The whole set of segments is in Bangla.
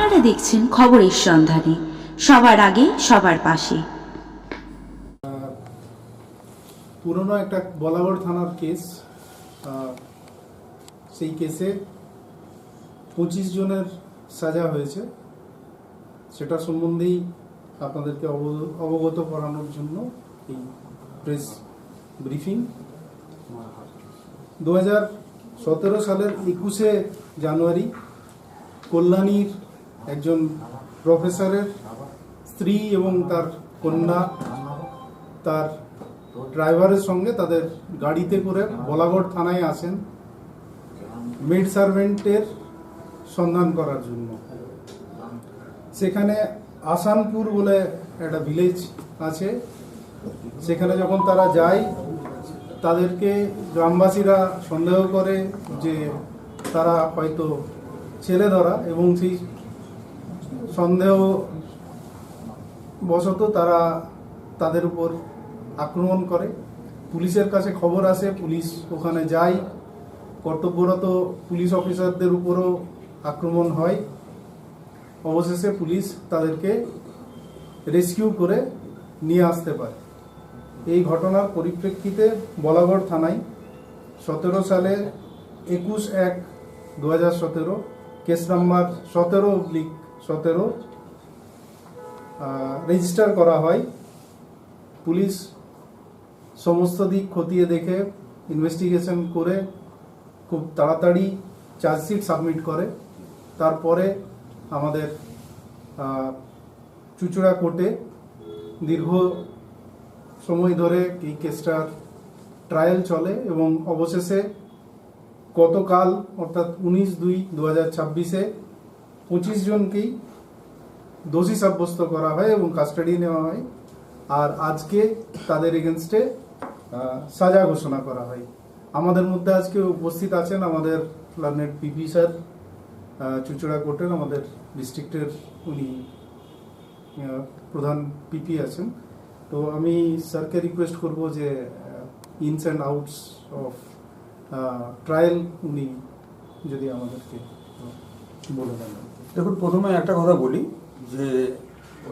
আপনারা দেখছেন খবরের সন্ধানে, সবার আগে সবার পাশে। পুরনো একটা বলাগড় থানার কেস, সেই কেসে 25 জনের সাজা হয়েছে। সেটা সম্বন্ধেই আপনাদেরকে অবগত করানোর জন্য এই প্রেস ব্রিফিং। 2017 সালের 21শে জানুয়ারি কল্যাণীর একজন প্রফেসরের স্ত্রী এবং তার কন্যা তার ড্রাইভারের সঙ্গে তাদের গাড়িতে করে বলাগড় থানায় আসেন মেড সার্ভেন্টের সন্ধান করার জন্য। সেখানে আসানপুর বলে একটা ভিলেজ আছে, সেখানে যখন তারা যায় তাদেরকে গ্রামবাসীরা সন্দেহ করে যে তারা হয়তো ছেলে ধরা, এবং সেই সন্দেহ বশত তারা তাদের উপর আক্রমণ করে। পুলিশের কাছে খবর আসে, পুলিশ ওখানে যায়, কর্তব্যরত পুলিশ অফিসারদের উপরও আক্রমণ হয়। অবশেষে পুলিশ তাদেরকে রেস্কিউ করে নিয়ে আসতে পারে। এই ঘটনার পরিপ্রেক্ষিতে বলাগড় থানায় 17 সালে 21/1/2017 কেস নাম্বার 17/17 রেজিস্টার করা হয়। পুলিশ সমস্ত দিক খতিয়ে দেখে ইনভেস্টিগেশন করে খুব তাড়াতাড়ি চার্জশিট সাবমিট করে। তারপরে আমাদের চুঁচুড়া কোর্টে দীর্ঘ সময় ধরে এই কেসটার ট্রায়াল চলে, এবং অবশেষে গতকাল অর্থাৎ 19/2/2026 25 জনকেই দোষী সাব্যস্ত করা হয় এবং কাস্টাডি নেওয়া হয়। আর আজকে তাদের এগেনস্টে সাজা ঘোষণা করা হয়। আমাদের মধ্যে আজকে উপস্থিত আছেন আমাদের লার্নেড পিপি স্যার, চুঁচুড়া কোর্টের আমাদের ডিস্ট্রিক্টের উনি প্রধান পিপি আছেন। তো আমি স্যারকে রিকোয়েস্ট করব যে ইনস অ্যান্ড আউটস অফ ট্রায়াল উনি যদি আমাদেরকে বলে দেন। দেখুন, প্রথমে একটা কথা বলি যে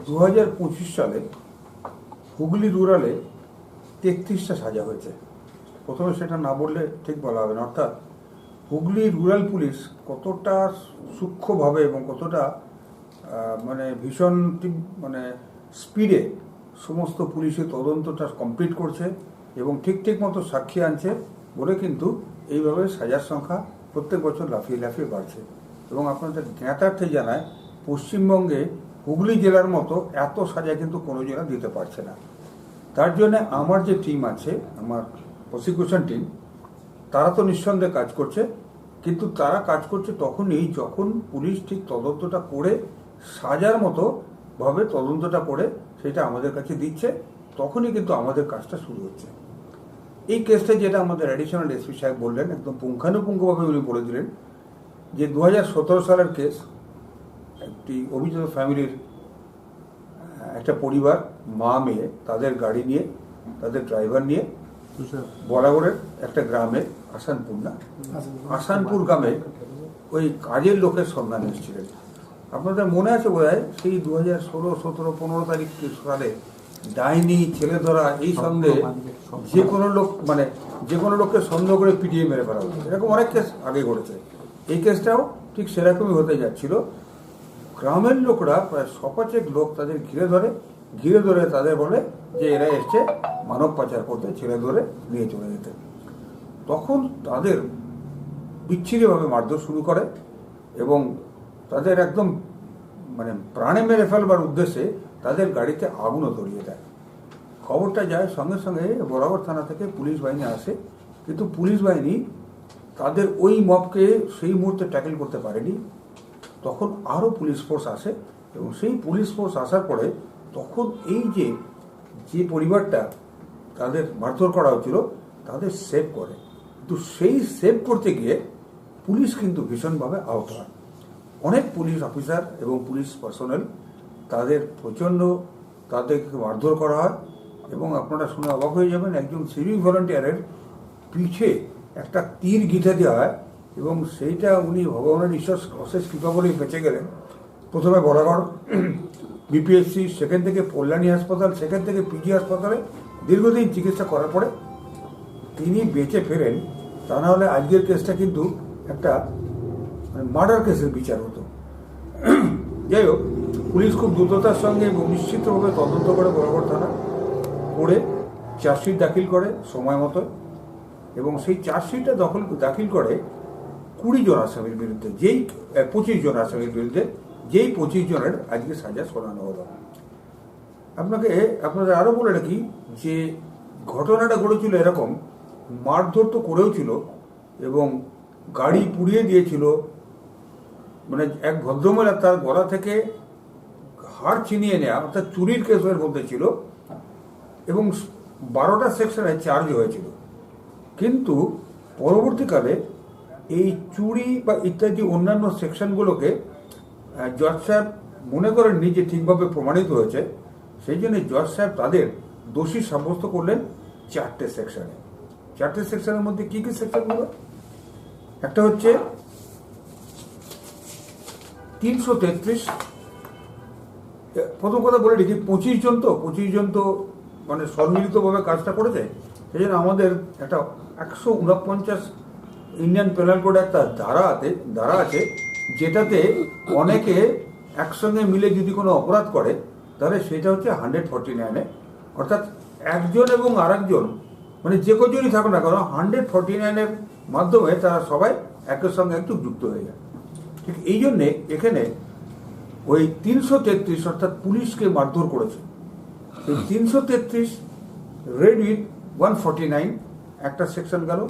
2025 সালে হুগলি রুরালে 33টা সাজা হয়েছে। প্রথমে সেটা না বললে ঠিক বলা হবে না। অর্থাৎ হুগলি রুরাল পুলিশ কতটা সূক্ষ্মভাবে এবং কতটা ভীষণ স্পিডে সমস্ত পুলিশের তদন্তটা কমপ্লিট করছে এবং ঠিক মতো সাক্ষী আনছে বলে কিন্তু এইভাবে সাজার সংখ্যা প্রত্যেক বছর লাফিয়ে লাফিয়ে বাড়ছে। এবং আপনাদের জ্ঞাতার্থে জানায়, পশ্চিমবঙ্গে হুগলি জেলার মতো এত সাজা কিন্তু কোনো জেলা দিতে পারছে না। তার জন্য আমার যে টিম আছে, আমার প্রসিকিউশন টিম, তারা তো নিঃসন্দেহে কাজ করছে, কিন্তু তারা কাজ করছে তখনই যখন পুলিশ ঠিক তদন্তটা করে সাজার মতো ভাবে তদন্তটা করে সেটা আমাদের কাছে দিচ্ছে, তখনই কিন্তু আমাদের কাজটা শুরু হচ্ছে। এই কেসটা যেটা আমাদের অ্যাডিশনাল এসপি সাহেব বললেন, একদম পুঙ্খানুপুঙ্খভাবে উনি বলে দিলেন যে 2017 সালের কেস। একটি অভিযোগ ফ্যামিলির একটা পরিবার, মা মেয়ে, তাদের গাড়ি নিয়ে, তাদের ড্রাইভার নিয়ে বরাবরের একটা গ্রামে, আসানপুর গ্রামে ওই কাজের লোকের সন্ধান এসেছিলেন। আপনাদের মনে আছে বোধহয়, সেই 2016, 17, 15 তারিখ সালে ডাইনি, ছেলে ধরা, এই সন্দেহে যে কোনো লোককে সন্দেহ করে পিটিয়ে মেরে ফেলা হচ্ছে। এরকম অনেক কেস আগে ঘটেছে। এই কেসটাও ঠিক সেরকমই হতে যাচ্ছিল। গ্রামের লোকরা প্রায় 100 লোক তাদের ঘিরে ধরে তাদের বলে যে এরা এসছে মানব পাচার করতে, ছেলে ধরে নিয়ে চলে যেতে। তখন তাদের বিচ্ছিন্নভাবে মারধর শুরু করে এবং তাদের একদম প্রাণে মেরে ফেলবার উদ্দেশ্যে তাদের গাড়িতে আগুনও ধরিয়ে দেয়। খবরটা যায় সঙ্গে সঙ্গে বরাবর থানা থেকে পুলিশ বাহিনী আসে, কিন্তু পুলিশ বাহিনী তাদের ওই মবকে সেই মুহূর্তে ট্যাকেল করতে পারেনি। তখন আরও পুলিশ ফোর্স আসে এবং সেই পুলিশ ফোর্স আসার পরে তখন এই যে পরিবারটা তাদের মারধর করা হচ্ছিল তাদের সেভ করে। কিন্তু সেই সেভ করতে গিয়ে পুলিশ কিন্তু ভীষণভাবে আহত হয়। অনেক পুলিশ অফিসার এবং পুলিশ পার্সোনেল তাদেরকে মারধর করা হয় এবং আপনারা শুনে অবাক হয়ে যাবেন, একজন সিভিক ভলান্টিয়ারের পিঠে একটা তীর গিঁথে দেওয়া হয় এবং সেইটা উনি ভগবানের ঈশ্বর অশেষ কৃপা বলেই বেঁচে গেলেন। প্রথমে বরাগড় বিপিএসসি, সেখান থেকে কল্যাণী হাসপাতাল, সেখান থেকে পিজি হাসপাতালে দীর্ঘদিন চিকিৎসা করার পরে তিনি বেঁচে ফেরেন। তা না হলে আজকের কেসটা কিন্তু একটা মার্ডার কেসের বিচার হতো। যাই হোক, পুলিশ খুব দ্রুততার সঙ্গে এবং নিশ্চিতভাবে তদন্ত করে বরাবর থানা করে চার্জশিট দাখিল করে সময় মতো, এবং সেই চার্জশিটটা দাখিল করে 20 জন আসামির বিরুদ্ধে, 25 জন আসামির বিরুদ্ধে, 25 জনের আজকে সাজা শোনানো হলো। আপনাদের আরও বলে রাখি যে ঘটনাটা ঘটেছিল এরকম, মারধর তো করেও ছিল এবং গাড়ি পুড়িয়ে দিয়েছিল। মানে এক ভদ্রমহিলা তার গলা থেকে হাড় ছিনিয়ে নেওয়া, অর্থাৎ চুরির কেসের মধ্যে ছিল, এবং 12টা সেকশনে চার্জ হয়েছিল। কিন্তু পরবর্তীকালে এই চুরি বা ইত্যাদি অন্যান্য সেকশনগুলোকে জজ সাহেব মনে করেননি যে ঠিকভাবে প্রমাণিত হয়েছে, সেই জন্য জজ সাহেব তাদের দোষী সাব্যস্ত করলেন 4টে সেকশনে। 4টে সেকশনের মধ্যে কি কি সেকশনগুলো? একটা হচ্ছে 333। প্রথম কথা বলে রেখি, 25 জন তো মানে সম্মিলিতভাবে কাজটা করেছে। সেই জন্য আমাদের একটা 149 ইন্ডিয়ান পেনাল কোডে একটা ধারা আছে যেটাতে অনেকে একসঙ্গে মিলে যদি কোনো অপরাধ করে তাহলে সেটা হচ্ছে 149-এ, অর্থাৎ একজন এবং আরেকজন মানে যে কজনই থাকুক না কেন 149-এর মাধ্যমে তারা সবাই একের সঙ্গে একটু যুক্ত হয়ে যায়। ঠিক এই জন্যে এখানে ওই 333 অর্থাৎ পুলিশকে মারধর করেছে, এই 333 রেড উইথ 149 একটা সেকশন গেল।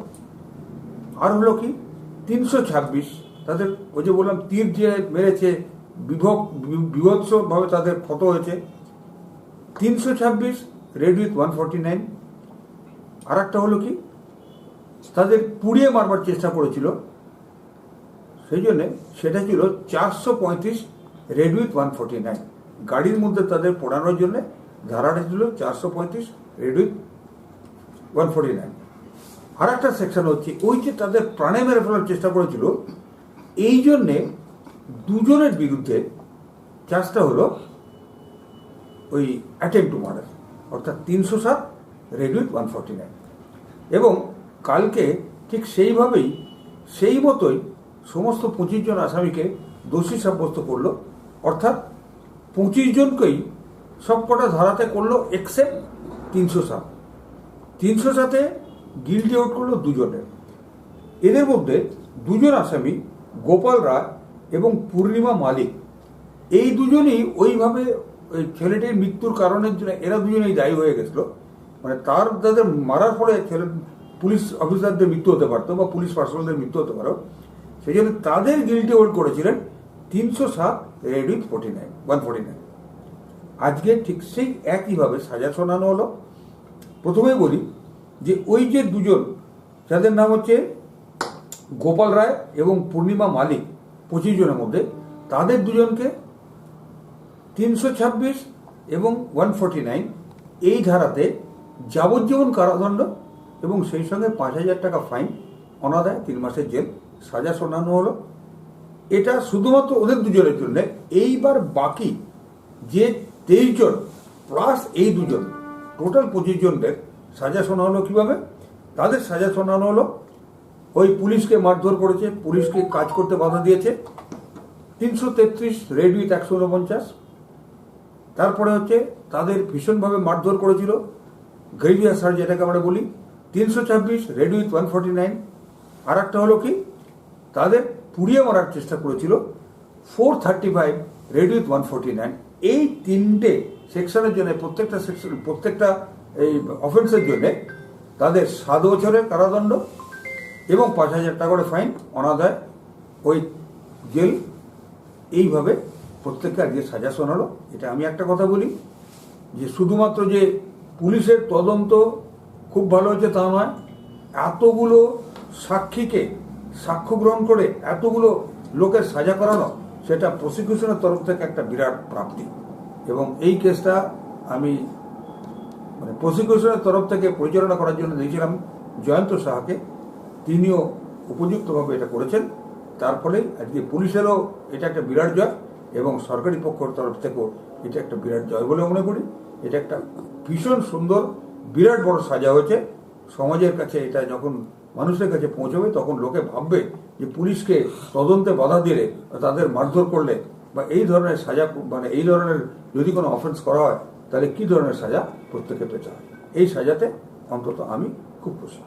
আর হলো কি 326, তাদের ওই যে বললাম তীর যে মেরেছে বিভৎসভাবে তাদের ক্ষত হয়েছে, 326 রেড উইথ 149। আর একটা হলো কি তাদের পুড়িয়ে মারবার চেষ্টা করেছিল, সেই জন্যে সেটা ছিল 435 রেড উইথ 149। গাড়ির মধ্যে তাদের পোড়ানোর জন্য ধারাটা ছিল 435 রেড উইথ 149। আর একটা সেকশন হচ্ছে ওই যে তাদের প্রাণে মেরে ফেলার চেষ্টা করেছিল, এই জন্যে 2 জনের বিরুদ্ধে চার্জটা হলো ওই অ্যাটেম্প্ট টু মার্ডার, অর্থাৎ 307 রেড উইথ 149। এবং কালকে ঠিক সেই মতোই সমস্ত 25 জন আসামিকে দোষী সাব্যস্ত করলো, অর্থাৎ 25 জনকেই সবকটা ধারাতে করলো এক্সেপ্ট 307। 307-এ গিল্টি আউট করলো 2 জনের। এদের মধ্যে 2 জন আসামি গোপাল রায় এবং পূর্ণিমা মালিক, এই 2 জনই ওইভাবে ওই ছেলেটির মৃত্যুর কারণের জন্য এরা 2 জনেই দায়ী হয়ে গেছিল। মানে তাদের মারার ফলে পুলিশ অফিসারদের মৃত্যু হতে পারতো বা পুলিশ পার্সোনালদের মৃত্যু হতে পারো, সেই জন্য তাদের গিল্টি আউট করেছিলেন 307 রেড উইথ 149। আজকে ঠিক সেই একইভাবে সাজা শোনানো হলো। প্রথমেই বলি যে ওই যে 2 জন যাদের নাম হচ্ছে গোপাল রায় এবং পূর্ণিমা মালিক, 25 জনের মধ্যে তাদের 2 জনকে 326 এবং 149 এই ধারাতে যাবজ্জীবন কারাদণ্ড এবং সেই সঙ্গে 5,000 টাকা ফাইন, অনাদায় 3 মাসের জেল সাজা শোনানো হলো। এটা শুধুমাত্র ওদের 2 জনের জন্য। এইবার বাকি যে 23 জন প্লাস এই 2 জন, টোটাল 25 জনদের সাজা শোনা হলো কিভাবে? তাদের সাজা শোনানো হলো ওই পুলিশকে মারধর করেছে, পুলিশকে কাজ করতে বাধা দিয়েছে, 333 রেড উইথ 149। তারপরে হচ্ছে তাদের ভীষণভাবে মারধর করেছিল, গ্রেভিয়ার সার্চ যেটাকে আমরা বলি, 326 রেড উইথ 149। আর একটা হলো কি তাদের পুড়িয়ে মারার চেষ্টা করেছিল, 435 রেড উইথ 149। এই 3টে সেকশনের জন্য প্রত্যেকটা এই অফেন্সের জন্য তাদের 7 বছরের কারাদণ্ড এবং 5,000 টাকা করে ফাইন, অনাদায় ওই জেল। এইভাবে প্রত্যেককে আজকে সাজা শোনালো। এটা আমি একটা কথা বলি যে শুধুমাত্র যে পুলিশের তদন্ত খুব ভালো হয়েছে তা নয়, এতগুলো সাক্ষীকে সাক্ষ্য গ্রহণ করে এতগুলো লোকের সাজা করানো, সেটা প্রসিকিউশনের তরফ থেকে একটা বিরাট প্রাপ্তি। এবং এই কেসটা আমি মানে প্রসিকিউশনের তরফ থেকে পরিচালনা করার জন্য দিয়েছিলাম জয়ন্ত সাহাকে, তিনিও উপযুক্তভাবে এটা করেছেন। তার ফলে আজকে পুলিশেরও এটা একটা বিরাট জয় এবং সরকারি পক্ষের তরফ থেকেও এটা একটা বিরাট জয় বলে মনে করি। এটা একটা ভীষণ সুন্দর বিরাট বড় সাজা হয়েছে। সমাজের কাছে এটা যখন মানুষের কাছে পৌঁছবে তখন লোকে ভাববে যে পুলিশকে তদন্তে বাধা দিলে, তাদের মারধর করলে বা এই ধরনের সাজা, মানে এই ধরনের যদি কোনো অফেন্স করা হয় তাহলে কি ধরনের সাজা প্রত্যেকে পেতে হয়। এই সাজাতে অন্তত আমি খুব খুশি।